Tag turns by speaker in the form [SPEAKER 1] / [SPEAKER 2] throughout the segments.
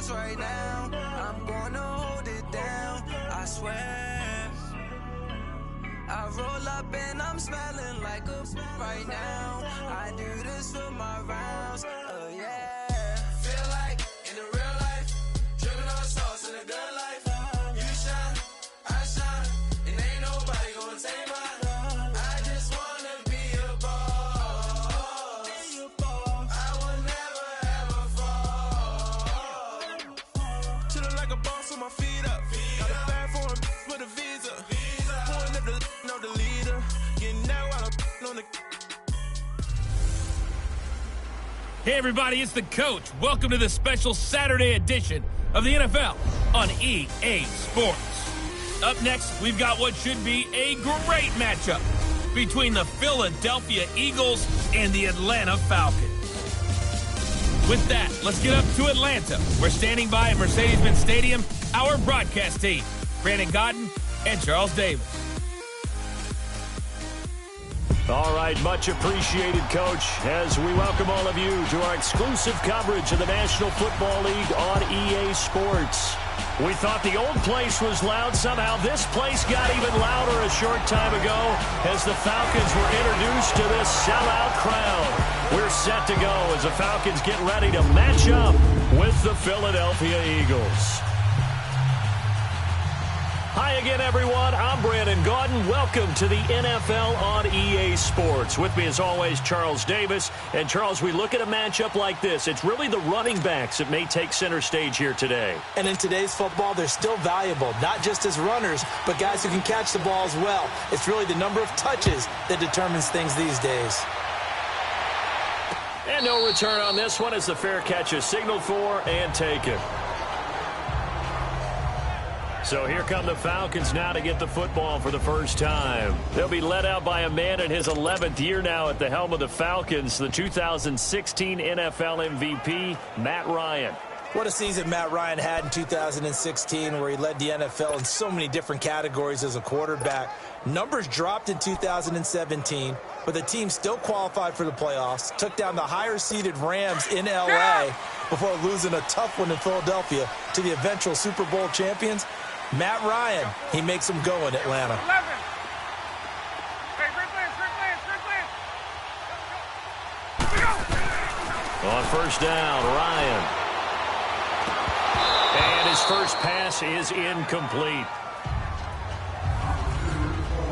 [SPEAKER 1] stars right now. I'm gonna hold it down, I swear. I roll up and I'm smelling like a right now. I do this for my rounds, yeah. Feel like in the real life, dripping on sauce in a good life. You shine, I shine, and ain't nobody gonna take mine. I just wanna be a boss. I will never ever fall. Chillin' like a boss with my feet up. Got a bag for him with a visa. Pulling up the leader. Getting out while I'm on the.
[SPEAKER 2] Hey everybody, it's the coach. Welcome to the special Saturday edition of the NFL on EA Sports. Up next, we've got what should be a great matchup between the Philadelphia Eagles and the Atlanta Falcons. With that, let's get up to Atlanta. We're standing by at Mercedes-Benz Stadium, our broadcast team, Brandon Godden and Charles Davis.
[SPEAKER 3] All right, much appreciated, Coach, as we welcome all of you to our exclusive coverage of the National Football League on EA Sports. We thought the old place was loud. Somehow this place got even louder a short time ago as the Falcons were introduced to this sellout crowd. We're set to go as the Falcons get ready to match up with the Philadelphia Eagles. Hi again, everyone. I'm Brandon Gaudin. Welcome to the NFL on EA Sports. With me, as always, Charles Davis. And, Charles, we look at a matchup like this. It's really the running backs that may take center stage here today.
[SPEAKER 4] And in today's football, they're still valuable, not just as runners, but guys who can catch the ball as well. It's really the number of touches that determines things these days.
[SPEAKER 3] And no return on this one as the fair catch is signaled for and taken. So here come the Falcons now to get the football for the first time. They'll be led out by a man in his 11th year now at the helm of the Falcons, the 2016 NFL MVP, Matt Ryan.
[SPEAKER 4] What a season Matt Ryan had in 2016 where he led the NFL in so many different categories as a quarterback. Numbers dropped in 2017, but the team still qualified for the playoffs, took down the higher-seeded Rams in L.A. before losing a tough one in Philadelphia to the eventual Super Bowl champions. Matt Ryan, he makes them go in Atlanta.
[SPEAKER 3] On first down, Ryan. And his first pass is incomplete.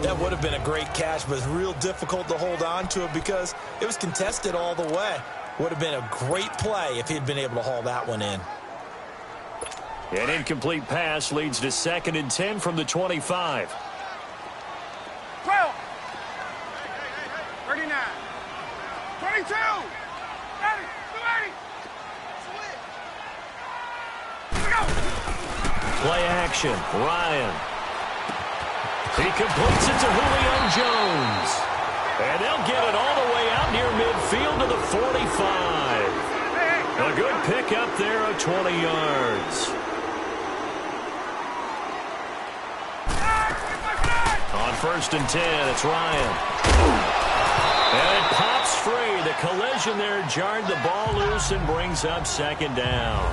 [SPEAKER 4] That would have been a great catch, but it's real difficult to hold on to it because it was contested all the way. Would have been a great play if he'd been able to haul that one in.
[SPEAKER 3] An incomplete pass leads to 2nd and 10 from the 25.
[SPEAKER 5] 12. 39. 22. 30. 280.
[SPEAKER 3] Play action. Ryan. He completes it to Julio Jones. And they'll get it all the way out near midfield to the 45. A good pick up there of 20 yards. On 1st and 10, it's Ryan. And it pops free. The collision there jarred the ball loose and brings up 2nd down.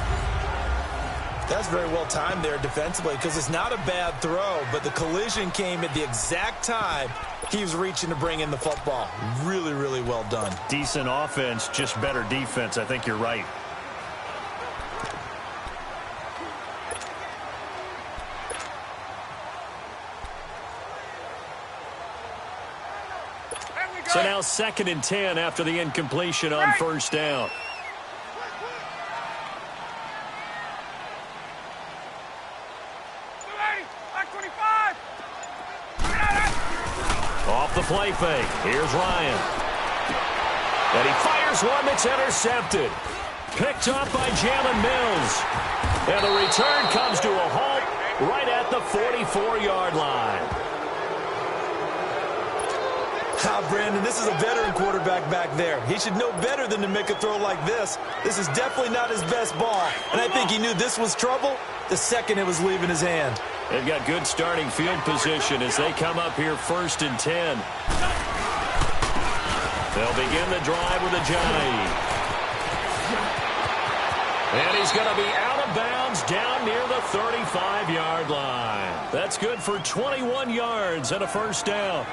[SPEAKER 4] That's very well timed there defensively because it's not a bad throw, but the collision came at the exact time he was reaching to bring in the football. Really, really well done.
[SPEAKER 3] Decent offense, just better defense. I think you're right. So now 2nd and 10 after the incompletion on first down. Off the play fake. Here's Ryan. And he fires one that's intercepted. Picked off by Jalen Mills. And the return comes to a halt right at the 44-yard line.
[SPEAKER 4] Brandon, this is a veteran quarterback back there. He should know better than to make a throw like this. This is definitely not his best ball. And I think he knew this was trouble the second it was leaving his hand.
[SPEAKER 3] They've got good starting field position as they come up here 1st and 10. They'll begin the drive with a jive. And he's going to be out of bounds down near the 35-yard line. That's good for 21 yards and a first down.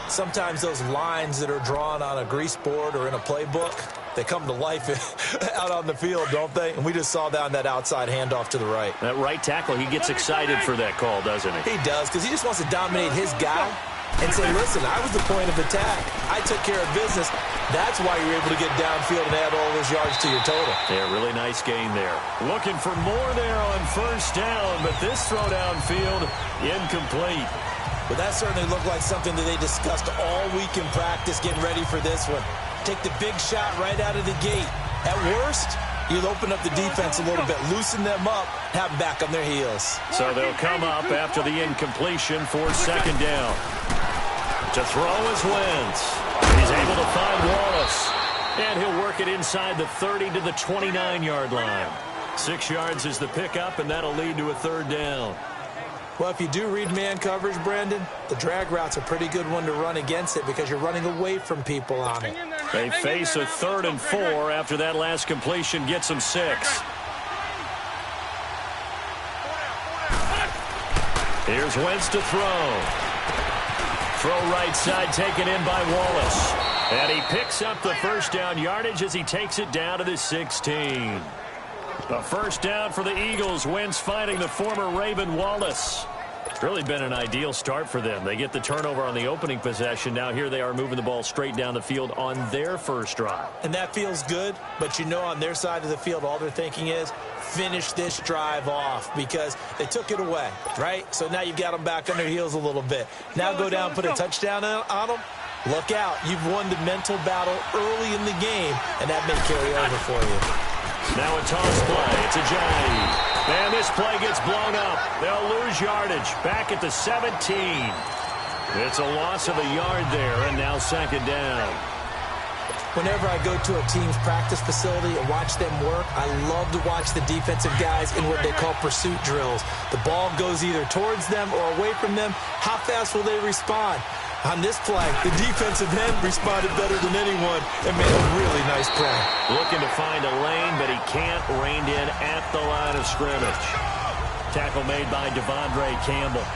[SPEAKER 4] Sometimes those lines that are drawn on a grease board or in a playbook, they come to life out on the field, don't they? And we just saw down that outside handoff to the right.
[SPEAKER 3] That right tackle, he gets excited for that call, doesn't he?
[SPEAKER 4] He does, because he just wants to dominate his guy and say, listen, I was the point of attack. I took care of business. That's why you're able to get downfield and add all those yards to your total.
[SPEAKER 3] Yeah, really nice game there. Looking for more there on first down, but this throw downfield, incomplete.
[SPEAKER 4] But that certainly looked like something that they discussed all week in practice, getting ready for this one. Take the big shot right out of the gate. At worst, you'll open up the defense a little bit, loosen them up, have them back on their heels.
[SPEAKER 3] So they'll come up after the incompletion for second down. To throw is Wentz. He's able to find Wallace. And he'll work it inside the 30 to the 29-yard line. 6 yards is the pickup, and that'll lead to a third down.
[SPEAKER 4] Well, if you do read man coverage, Brandon, the drag route's a pretty good one to run against it because you're running away from people on it.
[SPEAKER 3] They face a 3rd and 4 after that last completion gets them 6. Here's Wentz to throw. Throw right side taken in by Wallace. And he picks up the first down yardage as he takes it down to the 16. A first down for the Eagles. Wentz finding the former Raven Wallace. It's really been an ideal start for them. They get the turnover on the opening possession. Now here they are moving the ball straight down the field on their first drive.
[SPEAKER 4] And that feels good, but you know on their side of the field all they're thinking is finish this drive off because they took it away, right? So now you've got them back on their heels a little bit. Now go down, put a touchdown on them. Look out. You've won the mental battle early in the game, and that may carry over for you.
[SPEAKER 3] Now a toss play. It's Ajayi. And this play gets blown up. They'll lose yardage. Back at the 17. It's a loss of a yard there, and now second down.
[SPEAKER 4] Whenever I go to a team's practice facility and watch them work, I love to watch the defensive guys in what they call pursuit drills. The ball goes either towards them or away from them. How fast will they respond? On this play, the defensive end responded better than anyone and made a really nice play.
[SPEAKER 3] Looking to find a lane, but he can't rein in at the line of scrimmage. Tackle made by Devondre Campbell.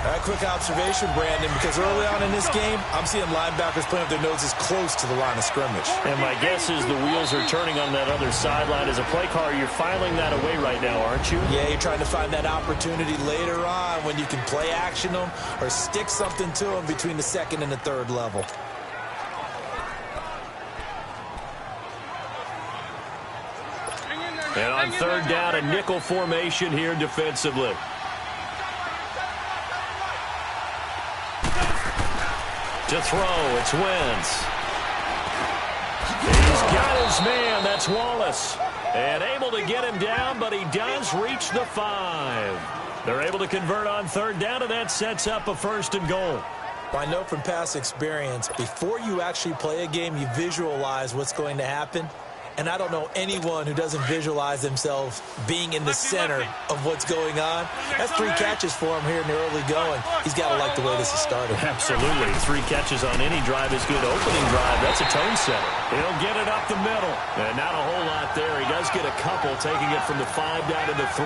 [SPEAKER 4] A quick observation, Brandon, because early on in this game, I'm seeing linebackers putting up their noses close to the line of scrimmage.
[SPEAKER 3] And my guess is the wheels are turning on that other sideline. As a play caller, you're filing that away right now, aren't you?
[SPEAKER 4] Yeah, you're trying to find that opportunity later on when you can play action them or stick something to them between the second and the third level.
[SPEAKER 3] And on third down, a nickel formation here defensively. To throw, it's Wentz. He's got his man, that's Wallace. And able to get him down, but he does reach the 5. They're able to convert on third down, and that sets up a 1st and goal.
[SPEAKER 4] Well, I know from past experience, before you actually play a game, you visualize what's going to happen. And I don't know anyone who doesn't visualize themselves being in the center of what's going on. That's 3 catches for him here in the early going. He's got to like the way this is started.
[SPEAKER 3] Absolutely. 3 catches on any drive is good. Opening drive, that's a tone setter. He'll get it up the middle. And not a whole lot there. He does get a couple, taking it from the 5 down to the 3.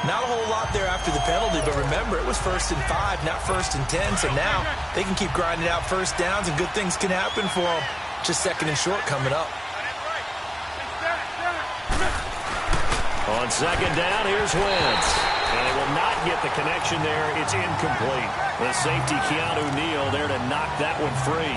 [SPEAKER 4] Not a whole lot there after the penalty, but remember, it was 1st and 5, not 1st and 10. So now they can keep grinding out first downs, and good things can happen for them. Just 2nd and short coming up.
[SPEAKER 3] On second down, here's Wentz. And they will not get the connection there. It's incomplete. The safety, Keanu Neal, there to knock that one free.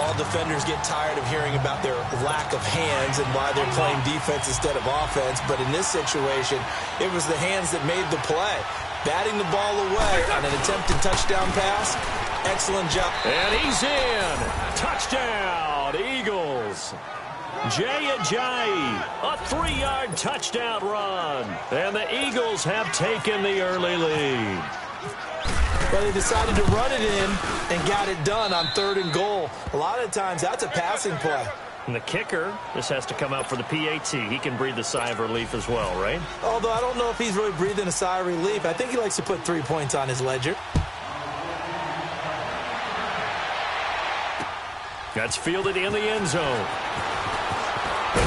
[SPEAKER 4] All defenders get tired of hearing about their lack of hands and why they're playing defense instead of offense. But in this situation, it was the hands that made the play. Batting the ball away on an attempted touchdown pass. Excellent job.
[SPEAKER 3] And he's in. Touchdown, Eagles. Jay Ajayi, a 3-yard touchdown run. And the Eagles have taken the early lead.
[SPEAKER 4] Well, they decided to run it in and got it done on 3rd and goal. A lot of times, that's a passing play.
[SPEAKER 3] And the kicker, this has to come out for the PAT. He can breathe a sigh of relief as well, right?
[SPEAKER 4] Although I don't know if he's really breathing a sigh of relief. I think he likes to put 3 points on his ledger.
[SPEAKER 3] That's fielded in the end zone. The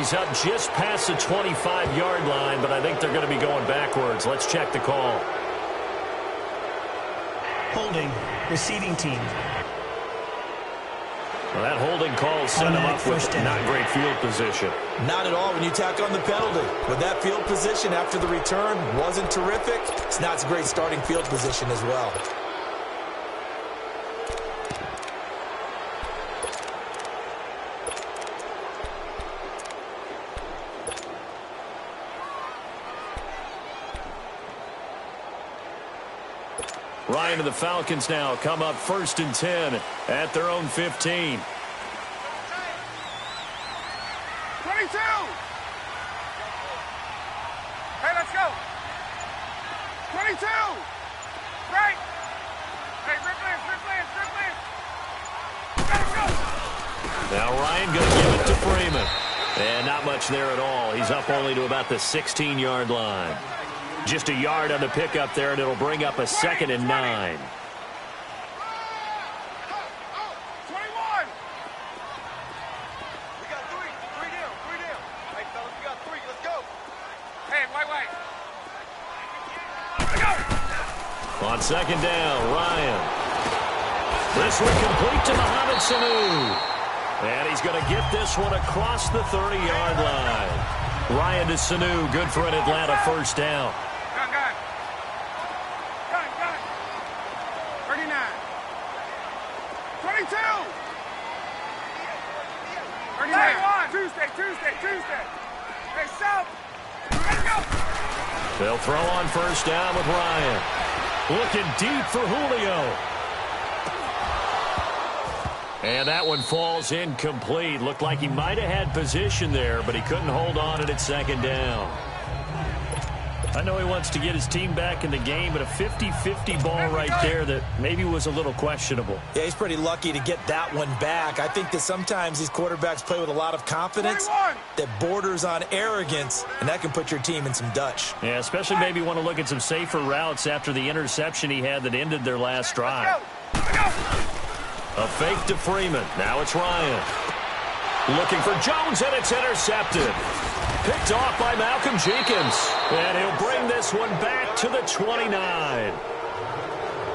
[SPEAKER 3] he's up just past the 25-yard line, but I think they're going to be going backwards. Let's check the call.
[SPEAKER 6] Holding, receiving team.
[SPEAKER 3] Well, that holding call set him up with not great field position.
[SPEAKER 4] Not at all when you tack on the penalty. With that field position after the return wasn't terrific, it's not a great starting field position as well.
[SPEAKER 3] Ryan and the Falcons now come up 1st and 10 at their own 15.
[SPEAKER 5] 22! Hey, let's go! 22! Right! Hey, rip Lance! Let's go!
[SPEAKER 3] Now Ryan going to give it to Freeman. And not much there at all. He's up only to about the 16-yard line. Just a yard on the pickup there, and it'll bring up a 2nd and 9.
[SPEAKER 5] 21! We got three down. Hey, fellas, we got 3. Let's go. Hey, white. Let's go.
[SPEAKER 3] On 2nd down, Ryan. This one complete to Mohamed Sanu. And he's going to get this one across the 30-yard line. Ryan to Sanu, good for an Atlanta 1st down.
[SPEAKER 5] Gun. 39. 22. 39. Tuesday. Hey, South. Let's go.
[SPEAKER 3] They'll throw on 1st down with Ryan. Looking deep for Julio. And that one falls incomplete. Looked like he might have had position there, but he couldn't hold on at 2nd down. I know he wants to get his team back in the game, but a 50-50 ball right there that maybe was a little questionable.
[SPEAKER 4] Yeah, he's pretty lucky to get that one back. I think that sometimes these quarterbacks play with a lot of confidence
[SPEAKER 5] 21. That
[SPEAKER 4] borders on arrogance, and that can put your team in some Dutch.
[SPEAKER 3] Yeah, especially maybe want to look at some safer routes after the interception he had that ended their last drive.
[SPEAKER 5] Let's go.
[SPEAKER 3] A fake to Freeman. Now it's Ryan. Looking for Jones, and it's intercepted. Picked off by Malcolm Jenkins. And he'll bring this one back to the 29.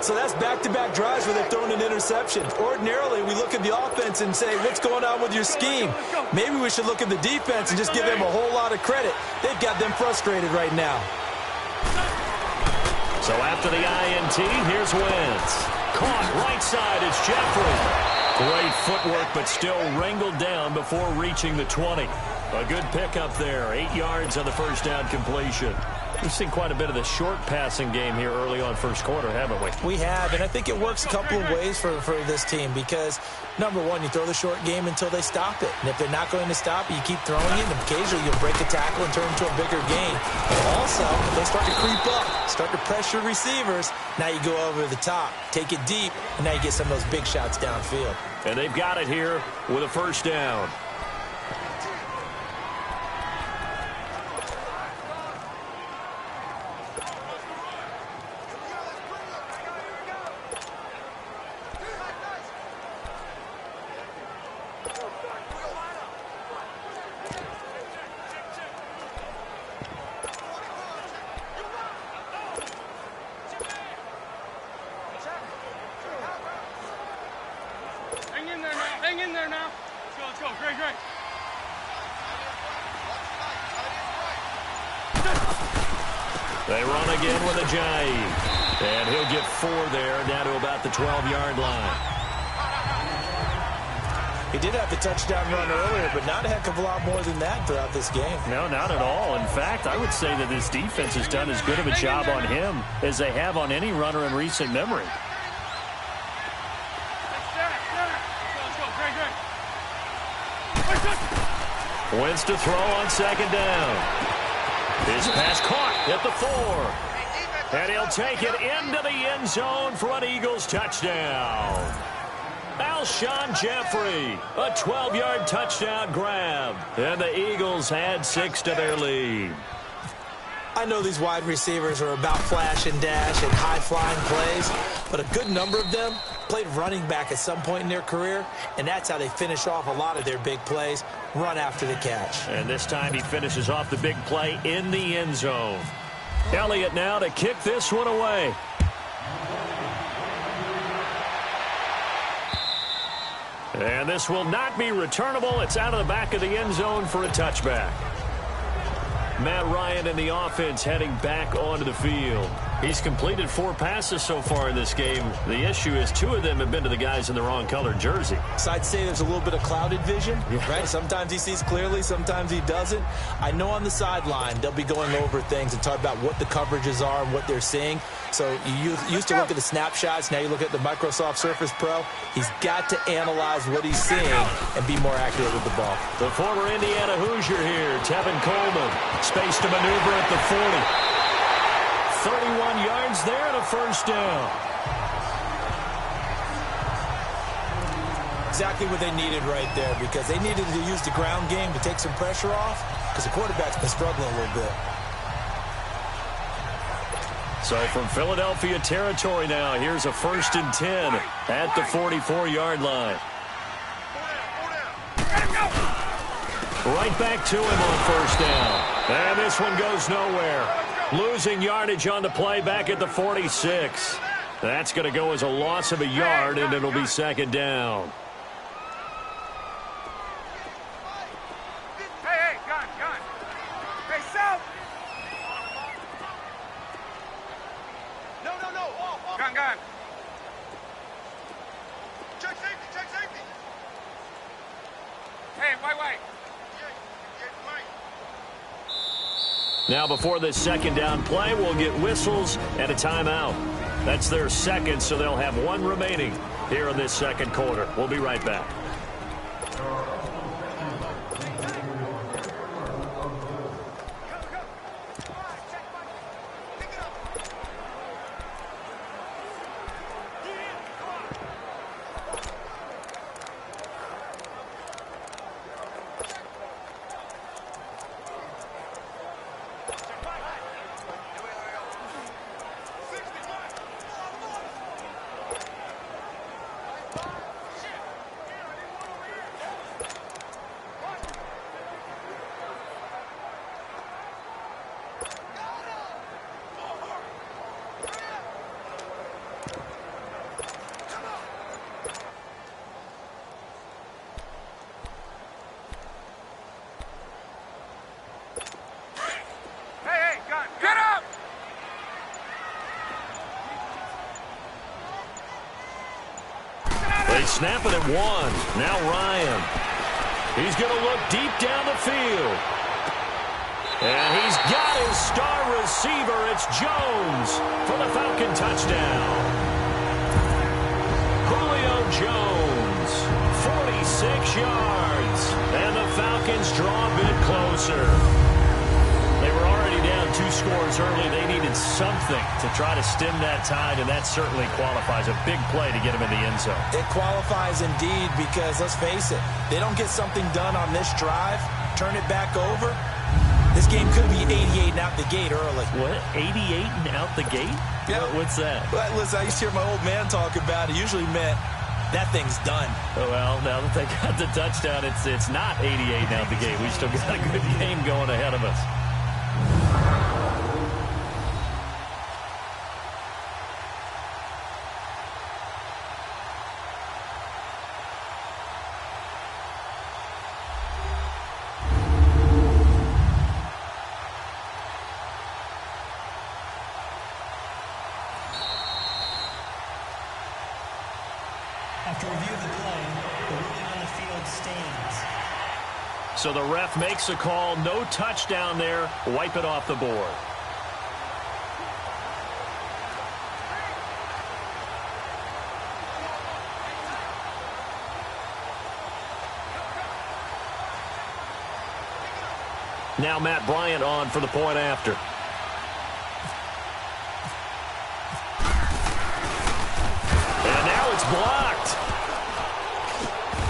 [SPEAKER 4] So that's back-to-back drives where they're throwing an interception. Ordinarily, we look at the offense and say, what's going on with your scheme? Maybe we should look at the defense and just give them a whole lot of credit. They've got them frustrated right now.
[SPEAKER 3] So after the INT, here's Wentz. Caught right side, it's Jeffrey. Great footwork, but still wrangled down before reaching the 20. A good pickup there, 8 yards on the 1st down completion. We've seen quite a bit of the short passing game here early on 1st quarter, haven't we?
[SPEAKER 4] We have, and I think it works a couple of ways for this team because, number one, you throw the short game until they stop it. And if they're not going to stop it, you keep throwing it, and occasionally you'll break a tackle and turn it into a bigger gain. But also, if they start to creep up, start to pressure receivers, now you go over the top, take it deep, and now you get some of those big shots downfield.
[SPEAKER 3] And they've got it here with a 1st down.
[SPEAKER 5] Hang in there now. Let's go. Great.
[SPEAKER 3] They run again with Ajayi. And he'll get 4 there, down to about the 12-yard line.
[SPEAKER 4] He did have the touchdown run earlier, but not a heck of a lot more than that throughout this game.
[SPEAKER 3] No, not at all. In fact, I would say that this defense has done as good of a job on him as they have on any runner in recent memory. Wentz to throw on 2nd down. His pass caught at the 4. And he'll take it into the end zone for an Eagles touchdown. Alshon Jeffrey, a 12-yard touchdown grab. And the Eagles add 6 to their lead.
[SPEAKER 4] I know these wide receivers are about flash and dash and high-flying plays, but a good number of them played running back at some point in their career, and that's how they finish off a lot of their big plays, run after the catch.
[SPEAKER 3] And this time he finishes off the big play in the end zone. Elliott now to kick this one away. And this will not be returnable. It's out of the back of the end zone for a touchback. Matt Ryan and the offense heading back onto the field. He's completed 4 passes so far in this game. The issue is 2 of them have been to the guys in the wrong colored jersey.
[SPEAKER 4] So I'd say there's a little bit of clouded vision, right? Sometimes he sees clearly, sometimes he doesn't. I know on the sideline they'll be going over things and talk about what the coverages are and what they're seeing. So you used to look at the snapshots. Now you look at the Microsoft Surface Pro. He's got to analyze what he's seeing and be more accurate with the ball.
[SPEAKER 3] The former Indiana Hoosier here, Tevin Coleman. Space to maneuver at the 40. 31 yards there and a first down.
[SPEAKER 4] Exactly what they needed right there, because they needed to use the ground game to take some pressure off, because the quarterback's been struggling a little bit.
[SPEAKER 3] So from Philadelphia territory now, here's a 1st and 10 at the 44-yard line. Right back to him on 1st down. And this one goes nowhere. Losing yardage on the play back at the 46. That's going to go as a loss of a yard, and it'll be 2nd down.
[SPEAKER 5] Hey, gun. Hey, South. No. Gun. Check safety. Hey, wait.
[SPEAKER 3] Now before this 2nd down play, we'll get whistles and a timeout. That's their 2nd, so they'll have 1 remaining here in this 2nd quarter. We'll be right back. Snap it at 1. Now Ryan. He's going to look deep down the field. And he's got his star receiver. It's Jones for the Falcon touchdown. Julio Jones, 46 yards. And the Falcons draw a bit closer. They were already down 2 scores early. They needed something to try to stem that tide, and that certainly qualifies. A big play to get them in the end zone.
[SPEAKER 4] It qualifies indeed, because let's face it, they don't get something done on this drive, turn it back over, this game could be 88 and out the gate early.
[SPEAKER 3] What? 88 and out the gate?
[SPEAKER 4] Yeah.
[SPEAKER 3] What's that?
[SPEAKER 4] Well, listen, I used to hear my old man talk about it. Usually meant that thing's done.
[SPEAKER 3] Oh, well, now that they got the touchdown, it's not 88 and out the gate. We still got a good game going ahead of us.
[SPEAKER 6] After review of the play, the ruling on the field stands.
[SPEAKER 3] So the ref makes a call. No touchdown there. Wipe it off the board. Now Matt Bryant on for the point after. And now it's blocked.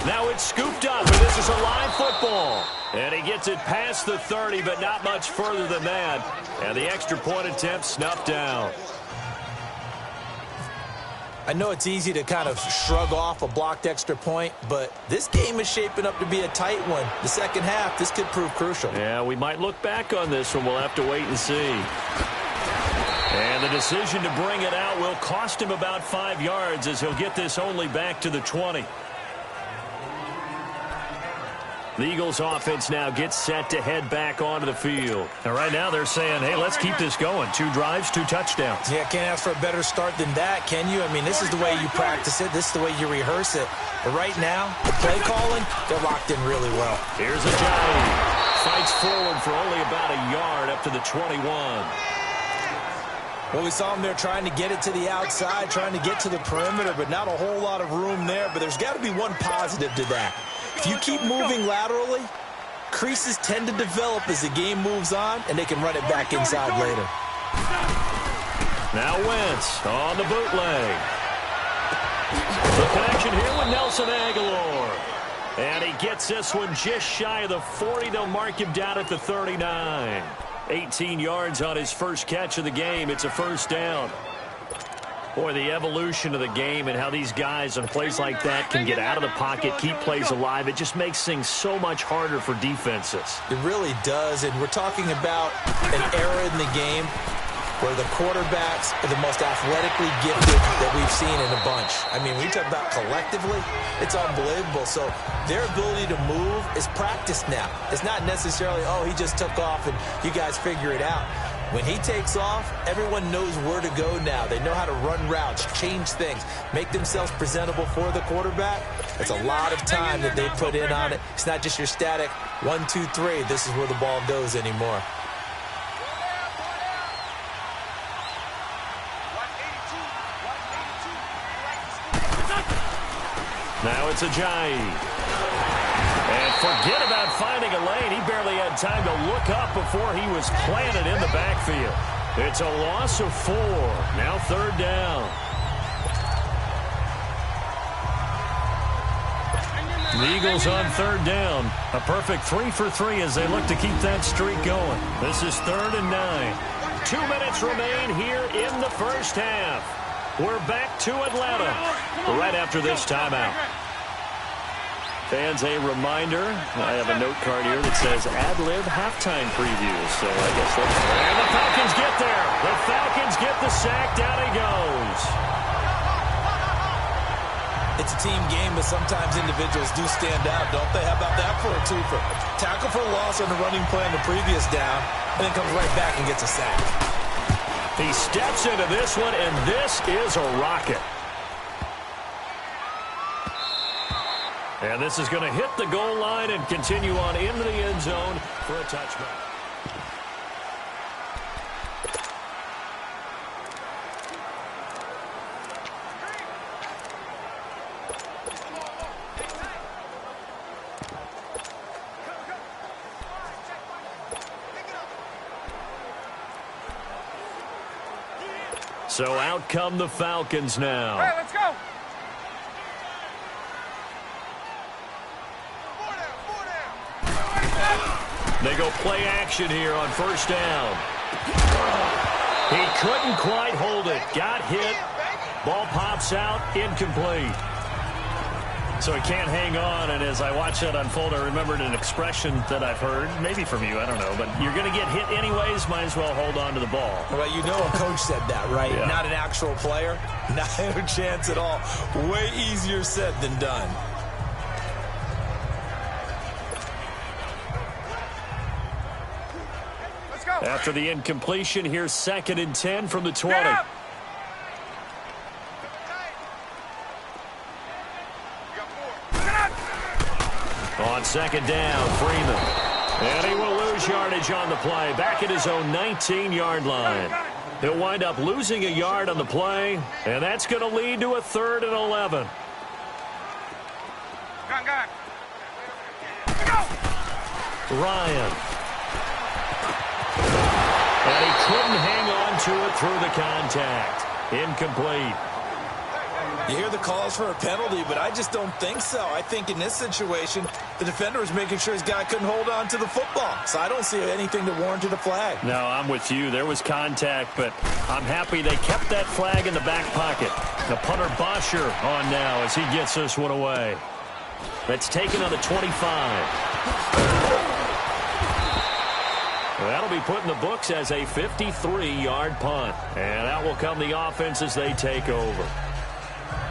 [SPEAKER 3] Now it's scooped up, and this is a live football. And he gets it past the 30, but not much further than that. And the extra point attempt snuffed down.
[SPEAKER 4] I know it's easy to kind of shrug off a blocked extra point, but this game is shaping up to be a tight one. The second half, this could prove crucial.
[SPEAKER 3] Yeah, we might look back on this one. We'll have to wait and see. And the decision to bring it out will cost him about 5 yards as he'll get this only back to the 20. The Eagles offense now gets set to head back onto the field. And right now they're saying, hey, let's keep this going. 2 drives, 2 touchdowns.
[SPEAKER 4] Yeah, can't ask for a better start than that, can you? I mean, this is the way you practice it. This is the way you rehearse it. But right now, the play calling, they're locked in really well.
[SPEAKER 3] Here's Ajayi. Fights forward for only about a yard up to the 21.
[SPEAKER 4] Well, we saw him there trying to get it to the outside, trying to get to the perimeter, but not a whole lot of room there. But there's got to be one positive to that. If you keep moving laterally, creases tend to develop as the game moves on, and they can run it back inside later.
[SPEAKER 3] Now Wentz on the bootleg. The connection here with Nelson Aguilar. And he gets this one just shy of the 40. They'll mark him down at the 39. 18 yards on his first catch of the game. It's a first down. Boy, the evolution of the game and how these guys on plays like that can get out of the pocket, keep plays alive, it just makes things so much harder for defenses.
[SPEAKER 4] It really does, and we're talking about an era in the game where the quarterbacks are the most athletically gifted that we've seen in a bunch. I mean, when you talk about collectively, it's unbelievable. So their ability to move is practiced now. It's not necessarily, oh, he just took off and you guys figure it out. When he takes off, everyone knows where to go now. They know how to run routes, change things, make themselves presentable for the quarterback. It's a lot of time that they put in on it. It's not just your static 1, 2, 3. This is where the ball goes anymore.
[SPEAKER 3] Now it's Ajayi. And forget about finding a lane. He barely had time to look up before he was planted in the backfield. It's a loss of 4. Now third down. The Eagles on third down. A perfect 3 for 3 as they look to keep that streak going. This is 3rd and 9. 2 minutes remain here in the first half. We're back to Atlanta right after this timeout. Fans, a reminder, I have a note card here that says ad-lib halftime previews, so I guess that's... And the Falcons get there. The Falcons get the sack. Down he goes.
[SPEAKER 4] It's a team game, but sometimes individuals do stand out, don't they? How about that for a twofer? Tackle for loss on the running play on the previous down, and then comes right back and gets a sack.
[SPEAKER 3] He steps into this one, and this is a rocket. And this is going to hit the goal line and continue on into the end zone for a touchback. So out come the Falcons now.
[SPEAKER 5] Hey, let's go.
[SPEAKER 3] They go play action here on first down. He couldn't quite hold it. Got hit. Ball pops out. Incomplete. So he can't hang on, and as I watch that unfold, I remembered an expression that I've heard, maybe from you, I don't know, but you're going to get hit anyways, might as well hold on to the ball.
[SPEAKER 4] Well, you know a coach said that, right?
[SPEAKER 3] Yeah.
[SPEAKER 4] Not an actual player. Not a chance at all. Way easier said than done.
[SPEAKER 5] Let's go.
[SPEAKER 3] After the incompletion, here's 2nd and 10 from the 20. On 2nd down, Freeman. And he will lose yardage on the play. Back at his own 19-yard line. He'll wind up losing a yard on the play, and that's going to lead to a 3rd and 11.
[SPEAKER 5] Go.
[SPEAKER 3] Ryan. And he couldn't hang on to it through the contact. Incomplete.
[SPEAKER 4] You hear the calls for a penalty, but I just don't think so. I think in this situation, the defender was making sure his guy couldn't hold on to the football. So I don't see anything to warrant a flag.
[SPEAKER 3] No, I'm with you. There was contact, but I'm happy they kept that flag in the back pocket. The punter Bosher on now as he gets this one away. That's taken on the 25. That'll be put in the books as a 53-yard punt. And out will come the offense as they take over.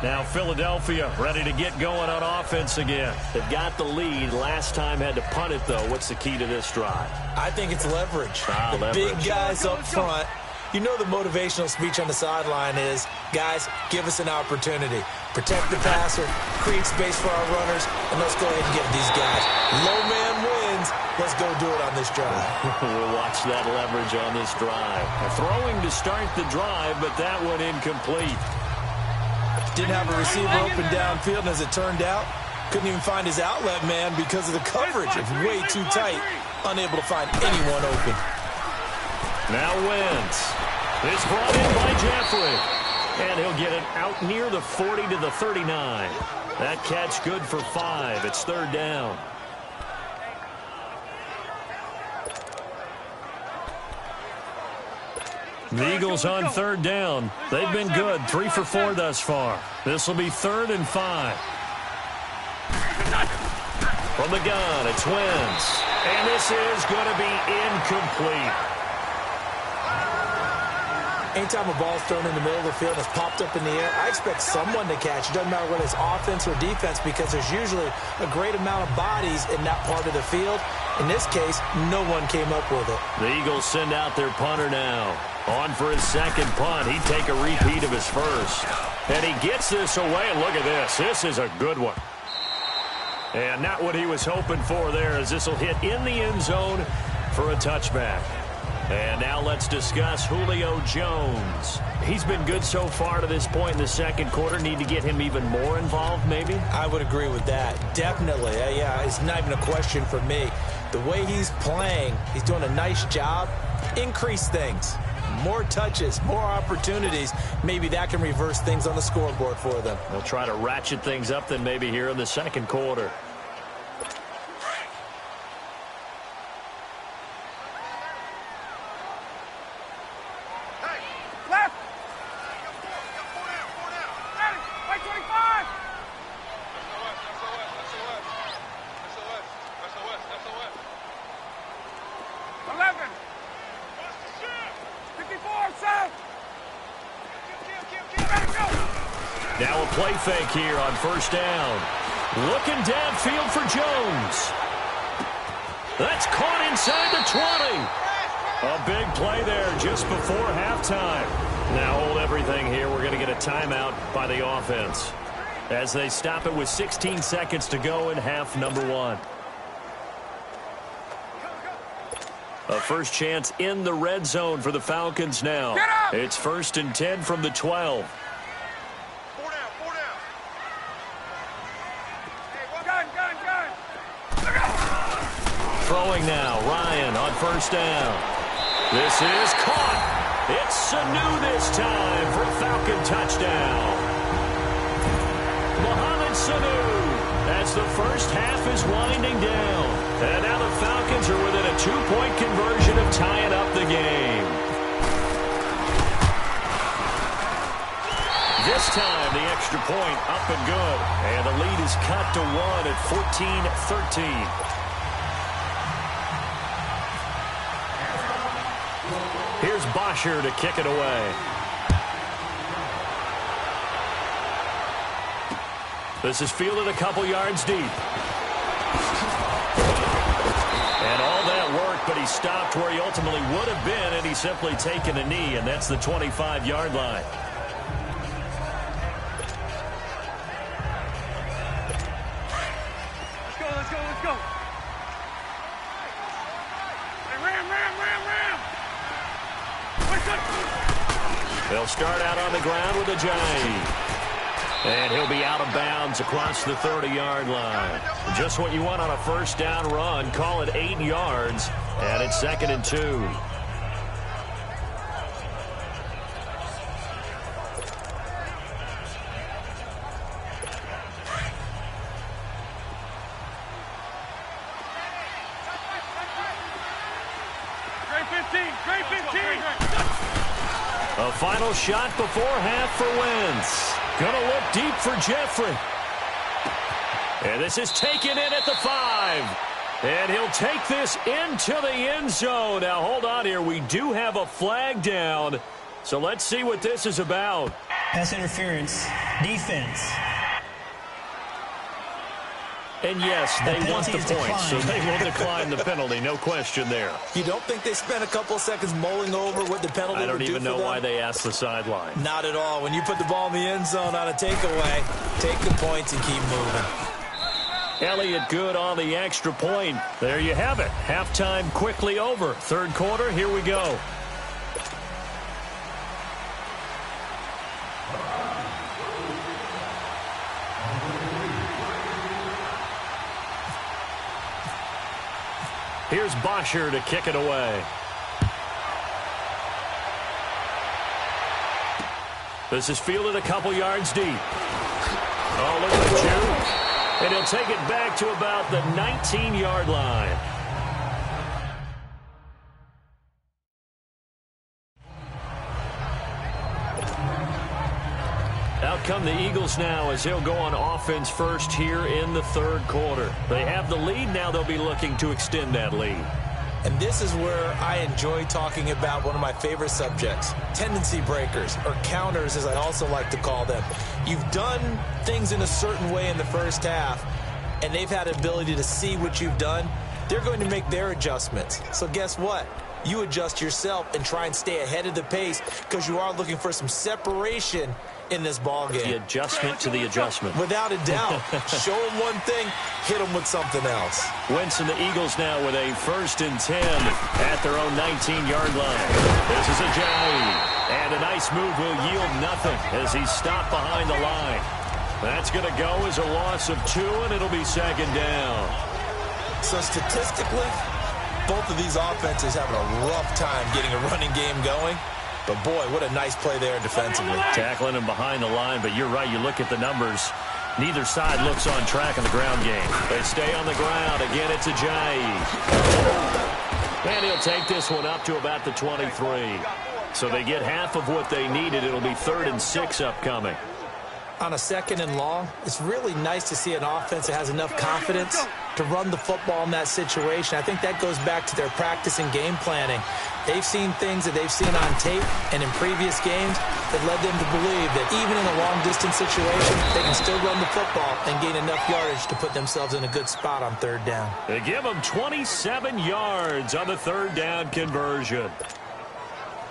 [SPEAKER 3] Now Philadelphia ready to get going on offense again. They've got the lead. Last time had to punt it, though. What's the key to this drive?
[SPEAKER 4] I think it's leverage. The
[SPEAKER 3] leverage.
[SPEAKER 4] Big guys up front. You know the motivational speech on the sideline is, guys, give us an opportunity. Protect the passer, create space for our runners, and let's go ahead and get these guys. Low man wins. Let's go do it on this drive.
[SPEAKER 3] We'll watch that leverage on this drive. Throwing to start the drive, but that one incomplete.
[SPEAKER 4] Didn't have a receiver open downfield, and as it turned out, couldn't even find his outlet man because of the coverage. It's way too tight, unable to find anyone open.
[SPEAKER 3] Now Wentz is brought in by Jeffrey, and he'll get it out near the 40 to the 39. That catch good for 5. It's third down. The Eagles on third down. They've been good, 3 for 4 thus far. This will be 3rd and 5. From the gun, it's Wentz. And this is going to be incomplete.
[SPEAKER 4] Anytime a ball's thrown in the middle of the field and it's popped up in the air, I expect someone to catch. It doesn't matter whether it's offense or defense because there's usually a great amount of bodies in that part of the field. In this case, no one came up with it.
[SPEAKER 3] The Eagles send out their punter now. On for his second punt. He'd take a repeat of his first. And he gets this away, and look at this. This is a good one. And not what he was hoping for there, as this will hit in the end zone for a touchback. And now let's discuss Julio Jones. He's been good so far to this point in the second quarter. Need to get him even more involved, maybe?
[SPEAKER 4] I would agree with that. Definitely. Yeah, it's not even a question for me. The way he's playing, he's doing a nice job. Increase things. More touches, more opportunities. Maybe that can reverse things on the scoreboard for them.
[SPEAKER 3] They'll try to ratchet things up then maybe here in the second quarter. Now a play fake here on first down. Looking downfield for Jones. That's caught inside the 20. A big play there just before halftime. Now hold everything here. We're going to get a timeout by the offense as they stop it with 16 seconds to go in half number 1. A first chance in the red zone for the Falcons now. It's 1st and 10 from the 12. Throwing now, Ryan on first down. This is caught. It's Sanu this time for a Falcon touchdown. Mohamed Sanu as the first half is winding down. And now the Falcons are within a 2-point conversion of tying up the game. This time the extra point up and good. And the lead is cut to 1 at 14-13. Here's Bosher to kick it away. This is fielded a couple yards deep. And all that work, but he stopped where he ultimately would have been, and he's simply taken a knee, and that's the 25-yard line.
[SPEAKER 5] Let's go. Hey, ram.
[SPEAKER 3] They'll start out on the ground with a Giant. And he'll be out of bounds across the 30-yard line. Just what you want on a first down run. Call it 8 yards, and it's 2nd and 2.
[SPEAKER 5] Great 15.
[SPEAKER 3] A final shot before half for Wentz. Gonna look deep for Jeffrey. And this is taken in at the 5. And he'll take this into the end zone. Now, hold on here. We do have a flag down. So let's see what this is about.
[SPEAKER 6] Pass interference. Defense.
[SPEAKER 3] And yes, they want the
[SPEAKER 6] penalty is
[SPEAKER 3] point, so
[SPEAKER 6] declined.
[SPEAKER 3] they will decline the penalty. No question there.
[SPEAKER 4] You don't think they spent a couple of seconds mulling over what the penalty
[SPEAKER 3] I don't
[SPEAKER 4] would do
[SPEAKER 3] even
[SPEAKER 4] for
[SPEAKER 3] know
[SPEAKER 4] them?
[SPEAKER 3] why they asked the sideline.
[SPEAKER 4] Not at all. When you put the ball in the end zone on a takeaway, take the points and keep moving.
[SPEAKER 3] Elliott good on the extra point. There you have it. Halftime quickly over. Third quarter, here we go. Here's Bosher to kick it away. This is fielded a couple yards deep. Oh, look at the juke. And he'll take it back to about the 19-yard line. Out come the Eagles now as they'll go on offense first here in the third quarter. They have the lead. Now they'll be looking to extend that lead.
[SPEAKER 4] And this is where I enjoy talking about one of my favorite subjects, tendency breakers, or counters as I also like to call them. You've done things in a certain way in the first half, and they've had the ability to see what you've done. They're going to make their adjustments. So guess what? You adjust yourself and try and stay ahead of the pace because you are looking for some separation in this ball game.
[SPEAKER 3] The adjustment to the adjustment.
[SPEAKER 4] Without a doubt. Show them one thing, hit them with something else.
[SPEAKER 3] Wentz and the Eagles now with a 1st and 10 at their own 19-yard line. This is Ajayi. And a nice move will yield nothing as he's stopped behind the line. That's going to go as a loss of 2, and it'll be 2nd down.
[SPEAKER 4] So statistically, both of these offenses having a rough time getting a running game going. But, boy, what a nice play there defensively.
[SPEAKER 3] Tackling him behind the line, but you're right. You look at the numbers. Neither side looks on track in the ground game. They stay on the ground. Again, it's Ajayi. And he'll take this one up to about the 23. So they get half of what they needed. It'll be 3rd and 6 upcoming.
[SPEAKER 4] On a 2nd and long, it's really nice to see an offense that has enough confidence to run the football in that situation. I think that goes back to their practice and game planning. They've seen things that they've seen on tape and in previous games that led them to believe that even in a long-distance situation, they can still run the football and gain enough yardage to put themselves in a good spot on 3rd down.
[SPEAKER 3] They give them 27 yards on the 3rd down conversion.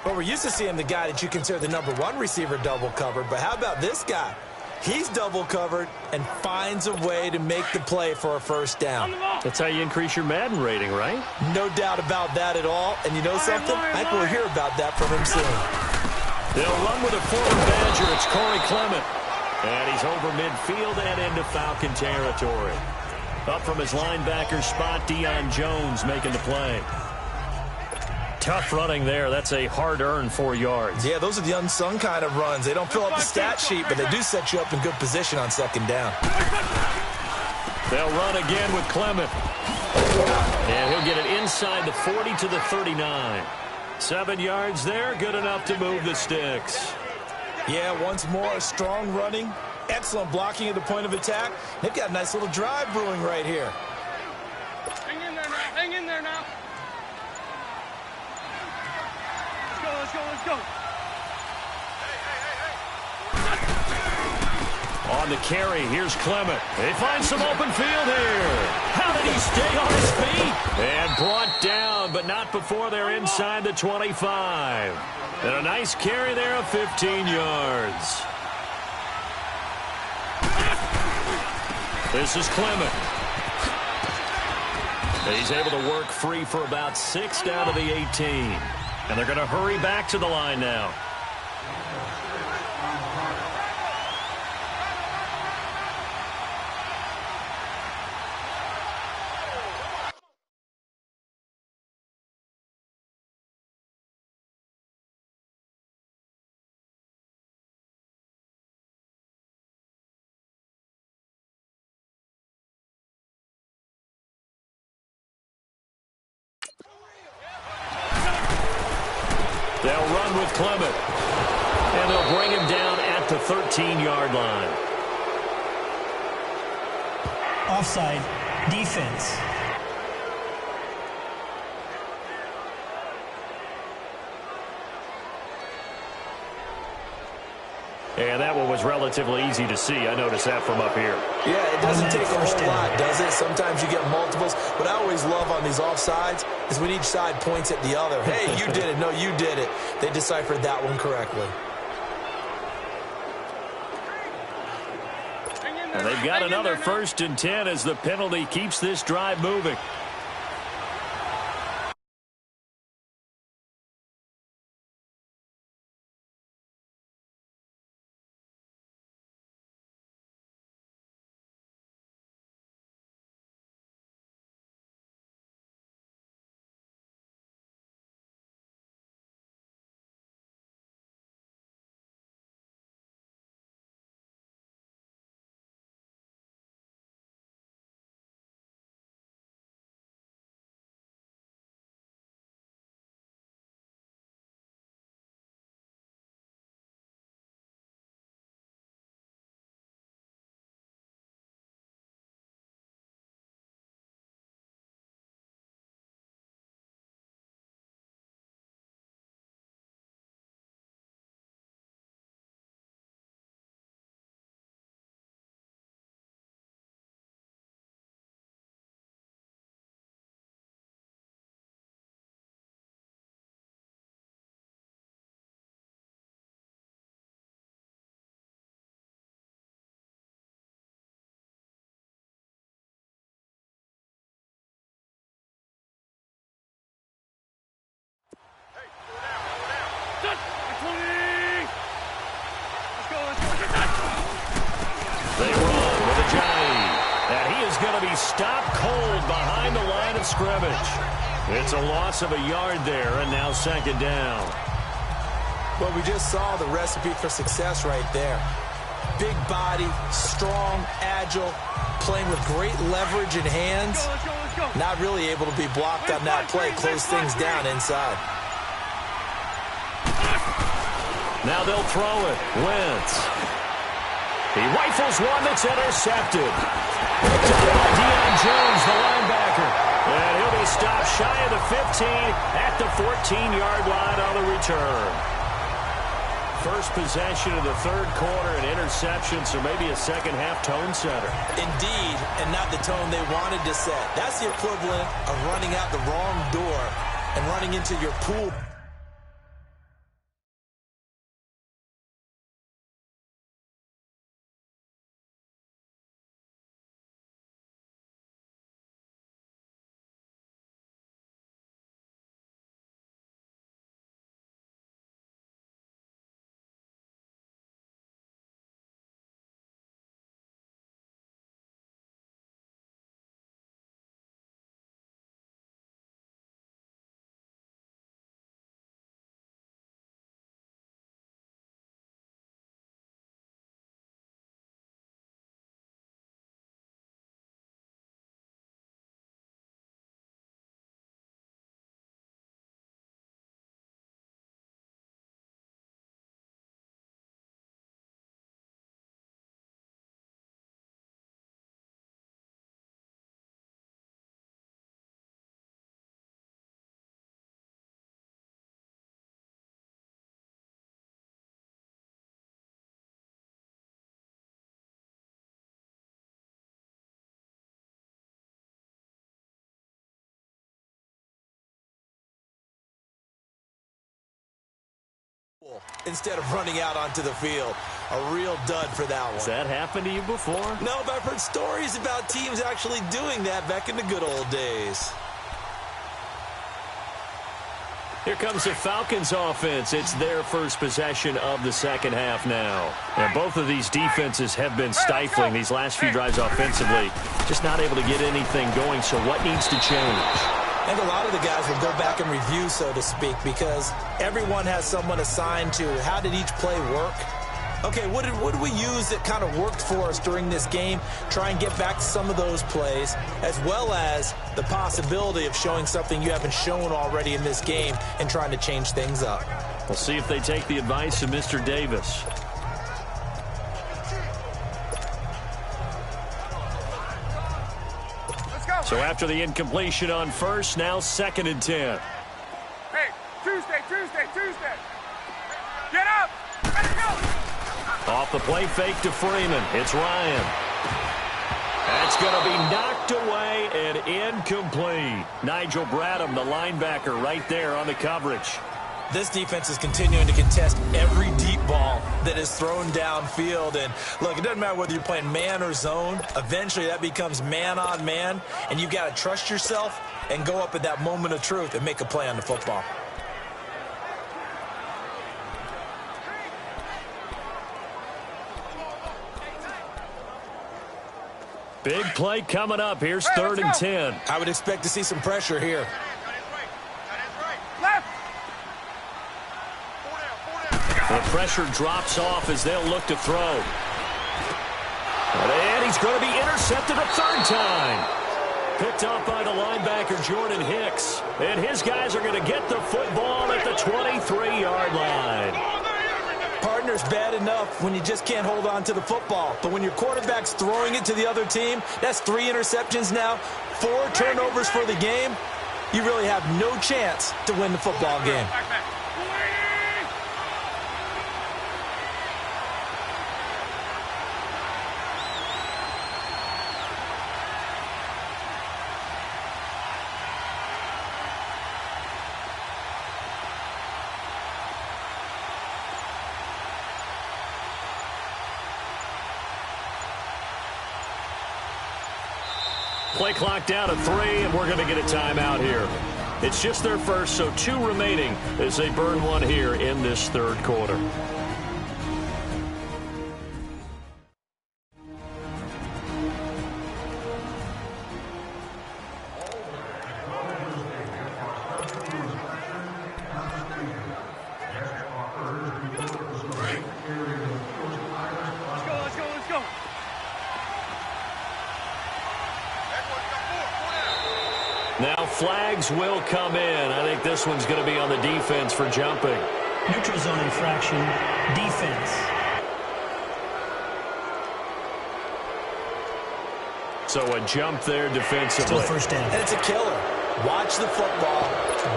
[SPEAKER 4] Well, we're used to seeing the guy that you consider the #1 receiver double covered, but how about this guy? He's double covered and finds a way to make the play for a 1st down.
[SPEAKER 3] That's how you increase your Madden rating, right?
[SPEAKER 4] No doubt about that at all. And you know something? I think we'll hear about that from him soon.
[SPEAKER 3] They'll run with a former Badger. It's Corey Clement. And he's over midfield and into Falcon territory. Up from his linebacker spot, Deion Jones making the play. Tough running there. That's a hard-earned 4 yards.
[SPEAKER 4] Yeah, those are the unsung kind of runs. They don't fill up the stat sheet, but they do set you up in good position on 2nd down.
[SPEAKER 3] They'll run again with Clement. And he'll get it inside the 40 to the 39. 7 yards there, good enough to move the sticks.
[SPEAKER 4] Yeah, once more, strong running, excellent blocking at the point of attack. They've got a nice little drive brewing right here.
[SPEAKER 5] Hang in there now. Hang in there now. Let's go, let's go, let's go.
[SPEAKER 3] On the carry, here's Clement. They find some open field here. How did he stay on his feet? And brought down, but not before they're inside the 25. And a nice carry there of 15 yards. This is Clement. He's able to work free for about 6 down to the 18. And they're going to hurry back to the line now. They'll run with Clement. And they'll bring him down at the 13-yard line.
[SPEAKER 6] Offside. Defense.
[SPEAKER 3] And that one was relatively easy to see. I noticed that from up here.
[SPEAKER 4] Yeah, it doesn't take a whole lot, does it? Sometimes you get multiples. What I always love on these offsides is when each side points at the other. Hey, you did it. No, you did it. They deciphered that one correctly.
[SPEAKER 3] And they've got another 1st and 10 as the penalty keeps this drive moving. They run with Ajayi, and he is going to be stopped cold behind the line of scrimmage. It's a loss of a yard there, and now 2nd down.
[SPEAKER 4] Well, we just saw the recipe for success right there. Big body, strong, agile, playing with great leverage in hands. Not really able to be blocked on that play. Close things down inside.
[SPEAKER 3] Now they'll throw it. Wentz. He rifles one that's intercepted. Picked up by Deion Jones, the linebacker. And he'll be stopped shy of the 15 at the 14-yard line on the return. First possession of the 3rd quarter, an interception, so maybe a second-half tone setter.
[SPEAKER 4] Indeed, and not the tone they wanted to set. That's the equivalent of running out the wrong door and running into your pool. Instead of running out onto the field. A real dud for that one.
[SPEAKER 3] Has that happened to you before?
[SPEAKER 4] No, but I've heard stories about teams actually doing that back in the good old days.
[SPEAKER 3] Here comes the Falcons offense. It's their first possession of the 2nd half now. And both of these defenses have been stifling these last few drives offensively. Just not able to get anything going, so what needs to change?
[SPEAKER 4] I think a lot of the guys will go back and review, so to speak, because everyone has someone assigned to how did each play work. Okay, what did we use that kind of worked for us during this game? Try and get back to some of those plays, as well as the possibility of showing something you haven't shown already in this game and trying to change things up.
[SPEAKER 3] We'll see if they take the advice of Mr. Davis. So after the incompletion on first, now 2nd and 10.
[SPEAKER 5] Hey, Tuesday. Get up. Let's go.
[SPEAKER 3] Off the play fake to Freeman. It's Ryan. That's going to be knocked away and incomplete. Nigel Bradham, the linebacker, right there on the coverage.
[SPEAKER 4] This defense is continuing to contest every deep ball that is thrown downfield. And look, it doesn't matter whether you're playing man or zone. Eventually that becomes man on man, and you've got to trust yourself and go up at that moment of truth and make a play on the football.
[SPEAKER 3] Big play coming up. Here's 3rd and 10.
[SPEAKER 4] I would expect to see some pressure here.
[SPEAKER 5] Left.
[SPEAKER 3] The pressure drops off as they'll look to throw. And he's going to be intercepted a 3rd time. Picked off by the linebacker, Jordan Hicks. And his guys are going to get the football at the 23-yard line.
[SPEAKER 4] Partner's bad enough when you just can't hold on to the football. But when your quarterback's throwing it to the other team, that's 3 interceptions now, 4 turnovers for the game. You really have no chance to win the football game.
[SPEAKER 3] Play clock down to 3, and we're going to get a timeout here. It's just their first, so 2 remaining as they burn one here in this 3rd quarter. Now flags will come in. I think this one's going to be on the defense for jumping.
[SPEAKER 6] Neutral zone infraction, defense.
[SPEAKER 3] So a jump there defensively.
[SPEAKER 6] Still 1st down.
[SPEAKER 4] And it's a killer. Watch the football.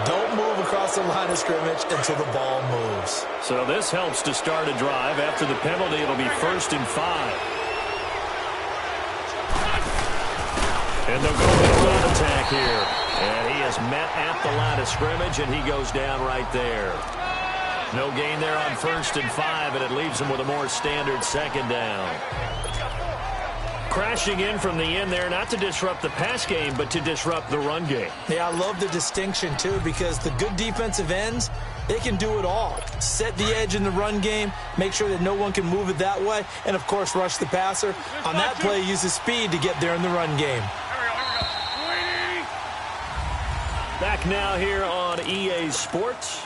[SPEAKER 4] Don't move across the line of scrimmage until the ball moves.
[SPEAKER 3] So this helps to start a drive. After the penalty, it'll be 1st and 5. And they'll go with a run attack here. And he is met at the line of scrimmage, and he goes down right there. No gain there on 1st and 5, and it leaves him with a more standard 2nd down. Crashing in from the end there, not to disrupt the pass game, but to disrupt the run game.
[SPEAKER 4] Yeah, I love the distinction, too, because the good defensive ends, they can do it all. Set the edge in the run game, make sure that no one can move it that way, and, of course, rush the passer. On that play, use his speed to get there in the run game.
[SPEAKER 3] Back now here on EA Sports.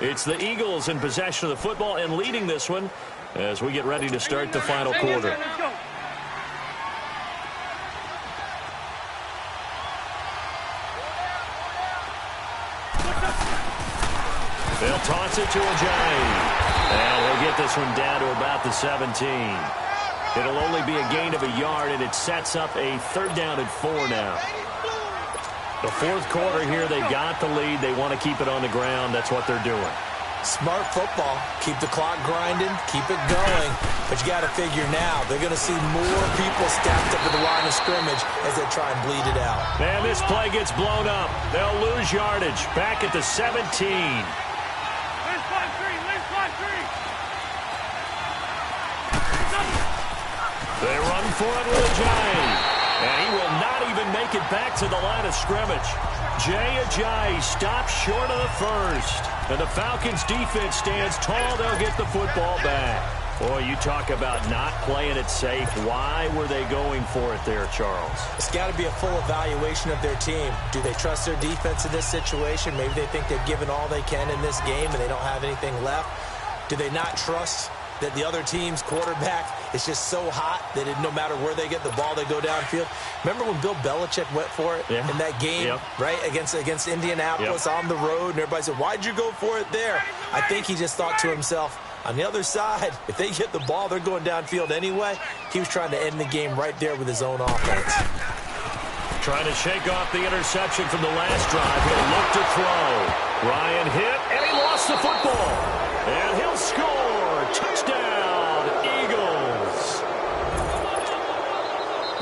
[SPEAKER 3] It's the Eagles in possession of the football and leading this one as we get ready to start the final quarter. They'll toss it to Ajayi. And he'll get this one down to about the 17. It'll only be a gain of a yard, and it sets up a 3rd down and 4 now. The 4th quarter here, they got the lead. They want to keep it on the ground. That's what they're doing.
[SPEAKER 4] Smart football. Keep the clock grinding. Keep it going. But you got to figure now, they're going to see more people stacked up at the line of scrimmage as they try and bleed it out.
[SPEAKER 3] And this play gets blown up. They'll lose yardage. Back at the 17. They run for it with Ajayi. And he will not even make it back to the line of scrimmage. Jay Ajayi stops short of the 1st. And the Falcons' defense stands tall. They'll get the football back. Boy, you talk about not playing it safe. Why were they going for it there, Charles?
[SPEAKER 4] It's got to be a full evaluation of their team. Do they trust their defense in this situation? Maybe they think they've given all they can in this game and they don't have anything left. Do they not trust that the other team's quarterback is just so hot that no matter where they get the ball, they go downfield. Remember when Bill Belichick went for it in that game, right, against Indianapolis on the road, and everybody said, why'd you go for it there? I think he just thought to himself, on the other side, if they get the ball, they're going downfield anyway. He was trying to end the game right there with his own offense.
[SPEAKER 3] Trying to shake off the interception from the last drive. He'll look to throw. Ryan hit, and he lost the football. And he'll score. Touchdown, Eagles.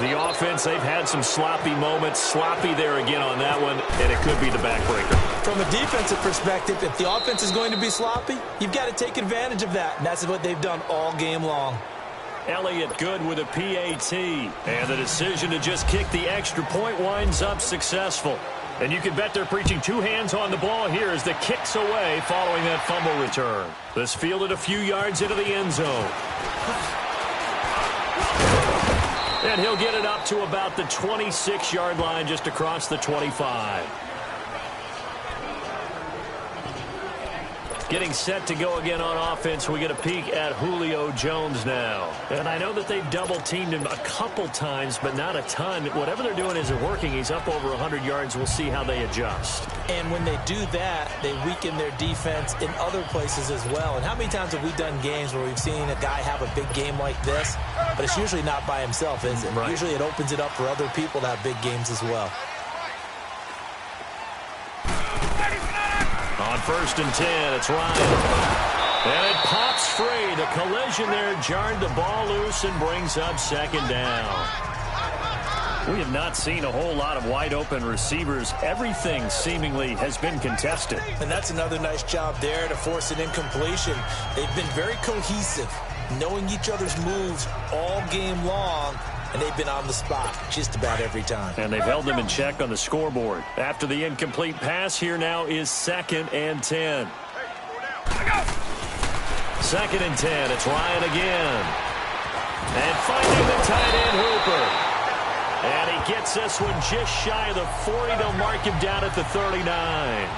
[SPEAKER 3] The offense, they've had some sloppy moments. Sloppy there again on that one, and it could be the backbreaker. From a defensive perspective, if the offense is going to be sloppy, you've got to take advantage of that, and that's what they've done all game long. Elliott good with a PAT, and the decision to just kick the extra point winds up successful. And you can bet they're preaching two hands on the ball here as the kick's away following that fumble return. This fielded a few yards into the end zone. And he'll get it up to about the 26-yard line just across the 25. Getting set to go again on offense. We get a peek at Julio Jones now. And I know that they've double-teamed him a couple times, but not a ton. Whatever they're doing isn't working. He's up over 100 yards. We'll see how they adjust. And when they do that, they weaken their defense in other places as well. And how many times have we done games where we've seen a guy have a big game like this? But it's usually not by himself, is it? Right. Usually it opens it up for other people to have big games as well. On 1st and 10, it's Ryan. And it pops free. The collision there jarred the ball loose and brings up 2nd down. We have not seen a whole lot of wide-open receivers. Everything seemingly has been contested.
[SPEAKER 4] And that's another nice job there to force an incompletion. They've been very cohesive, knowing each other's moves all game long. And they've been on the spot just about every time. And they've held them in check on the scoreboard. After the incomplete pass, here now is 2nd and 10. 2nd and 10, it's Ryan again. And finding the tight end Hooper. And he gets this one just shy of the 40. They'll mark him down at the 39.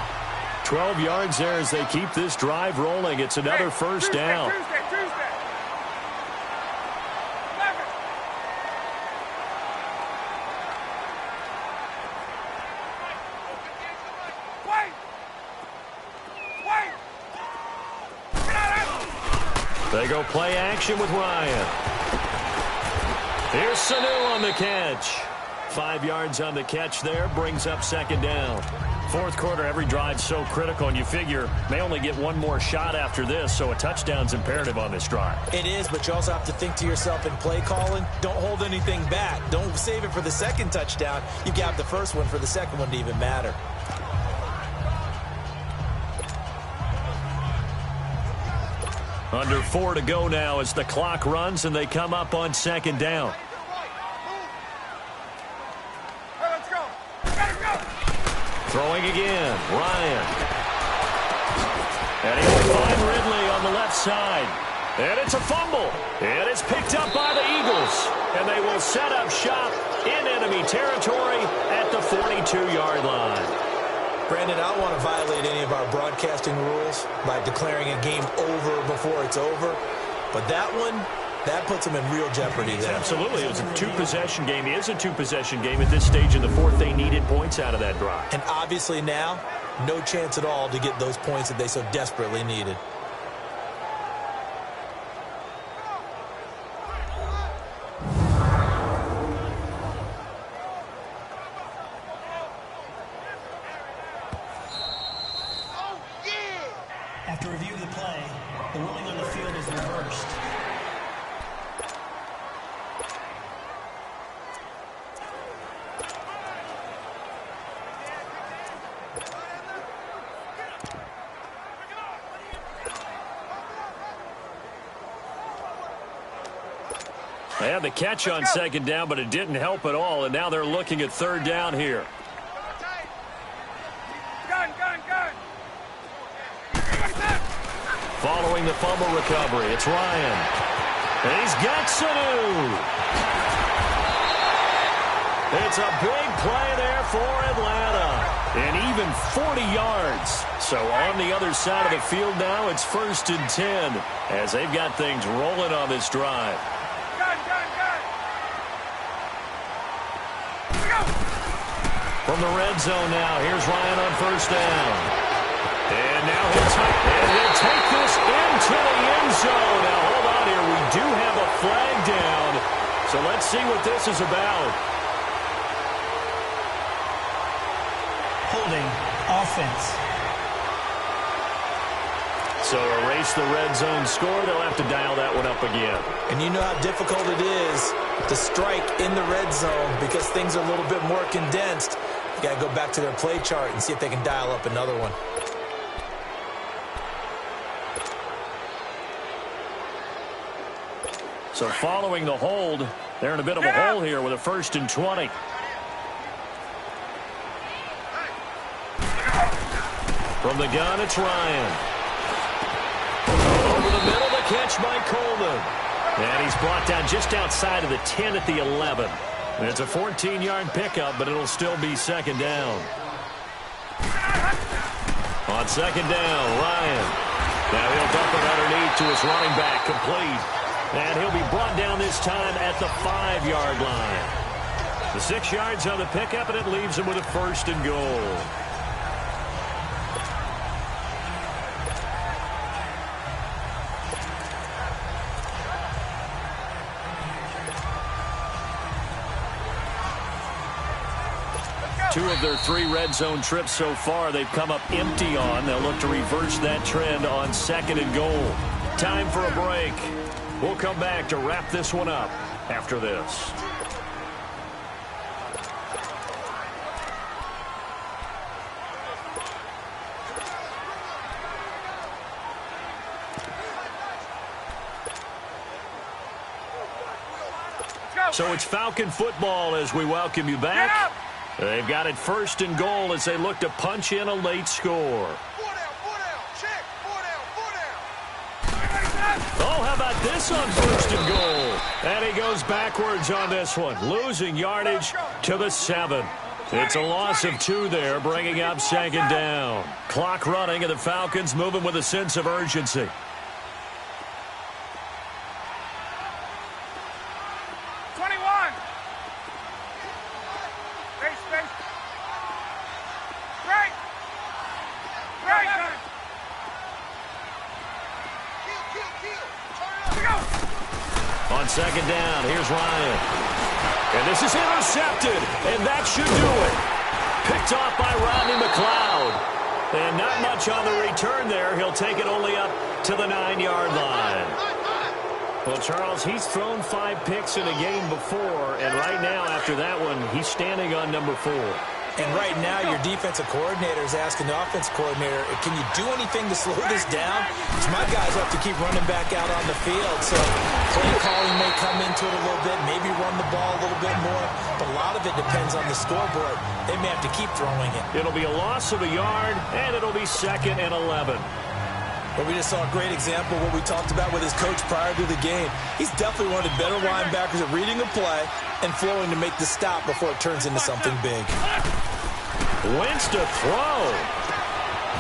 [SPEAKER 4] 12 yards there as they keep this drive rolling. It's another first down. They go play action with Ryan. Here's Sanu on the catch. 5 yards on the catch there. Brings up 2nd down. 4th quarter, every drive's so critical, and you figure may only get one more shot after this, so a touchdown's imperative on this drive. It is, but you also have to think to yourself in play calling, don't hold anything back. Don't save it for the 2nd touchdown. You got the first one for the 2nd one to even matter. Under 4 to go now as the clock runs and they come up on 2nd down. Throwing again, Ryan. And he'll find Ridley on the left side. And it's a fumble. And it's picked up by the Eagles. And they will set up shop in enemy territory at the 42-yard line. Brandon, I don't want to violate any of our broadcasting rules by declaring a game over before it's over. But that one, that puts them in real jeopardy there. Absolutely. It was a two-possession game. It is a two-possession game at this stage in the 4th. They needed points out of that drive. And obviously now, no chance at all to get those points that they so desperately needed.
[SPEAKER 6] After review of the play, the ruling on the field is reversed.
[SPEAKER 3] They had the catch on 2nd down, but it didn't help at all, and now they're looking at 3rd down here. Following the fumble recovery, it's Ryan. And he's got Sanu. It's a big play there for Atlanta. And even 40 yards. So on the other side of the field now, it's 1st and 10 as they've got things rolling on this drive. From the red zone now, here's Ryan on 1st down. And now he'll take this into the end zone. Now hold on here, we do have a flag down. So let's see what this is about.
[SPEAKER 6] Holding offense.
[SPEAKER 3] So erase the red zone score. They'll have to dial that one up again.
[SPEAKER 4] And you know how difficult it is to strike in the red zone because things are a little bit more condensed. You got to go back to their play chart and see if they can dial up another one.
[SPEAKER 3] So following the hold, they're in a bit of a hole here with a 1st and 20. From the gun, it's Ryan. Over the middle, the catch by Coleman. And he's brought down just outside of the 10 at the 11. And it's a 14-yard pickup, but it'll still be 2nd down. On 2nd down, Ryan. Now he'll dump it underneath to his running back, complete. And he'll be brought down this time at the 5-yard line. The 6 yards on the pickup, and it leaves him with a 1st and goal. Two of their 3 red zone trips so far they've come up empty on. They'll look to reverse that trend on 2nd and goal. Time for a break. We'll come back to wrap this one up after this. So it's Falcon football as we welcome you back. They've got it 1st and goal as they look to punch in a late score. Oh, how about this on 1st and goal? And he goes backwards on this one, losing yardage to the 7. It's a loss of 2 there, bringing up 2nd down. Clock running, and the Falcons moving with a sense of urgency. On 2nd down, here's Ryan. And this is intercepted, and that should do it. Picked off by Rodney McLeod. And not much on the return there. He'll take it only up to the 9-yard line. Well, Charles, he's thrown 5 picks in a game before, and right now, after that one, he's standing on number 4.
[SPEAKER 4] And right now, your defensive coordinator is asking the offensive coordinator, can you do anything to slow this down? Because my guys have to keep running back out on the field. So play calling may come into it a little bit, maybe run the ball a little bit more. But a lot of it depends on the scoreboard. They may have to keep throwing it.
[SPEAKER 3] It'll be a loss of a yard, and it'll be 2nd and 11.
[SPEAKER 4] But we just saw a great example of what we talked about with his coach prior to the game. He's definitely one of the better linebackers at reading the play and flowing to make the stop before it turns into something big.
[SPEAKER 3] Wentz to throw.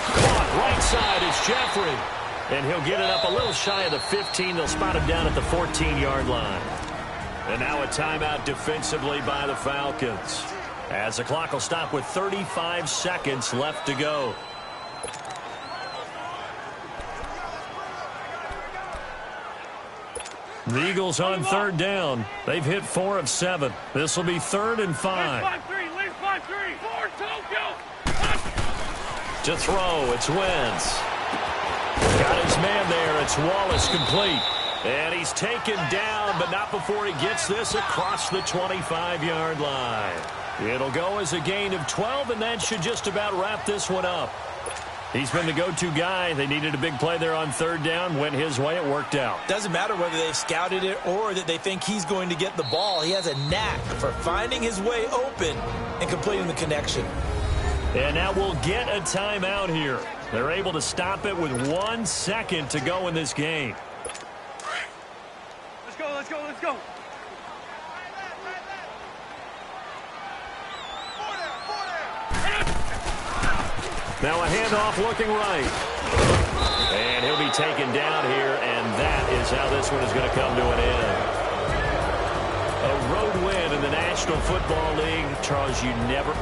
[SPEAKER 3] Caught right side is Jeffrey. And he'll get it up a little shy of the 15. They'll spot him down at the 14-yard line. And now a timeout defensively by the Falcons, as the clock will stop with 35 seconds left to go. The Eagles on 3rd down. They've hit 4 of 7. This will be 3rd and 5. To throw, it's Wentz. Got his man there. It's Wallace, complete. And he's taken down, but not before he gets this across the 25-yard line. It'll go as a gain of 12, and that should just about wrap this one up. He's been the go-to guy. They needed a big play there on 3rd down. Went his way. It worked out.
[SPEAKER 4] Doesn't matter whether they've scouted it or that they think he's going to get the ball. He has a knack for finding his way open and completing the connection.
[SPEAKER 3] And now we'll get a timeout here. They're able to stop it with 1 second to go in this game.
[SPEAKER 5] Let's go, let's go, let's go.
[SPEAKER 3] Now a handoff looking right. And he'll be taken down here, and that is how this one is going to come to an end. A road win in the National Football League. Charles, you never...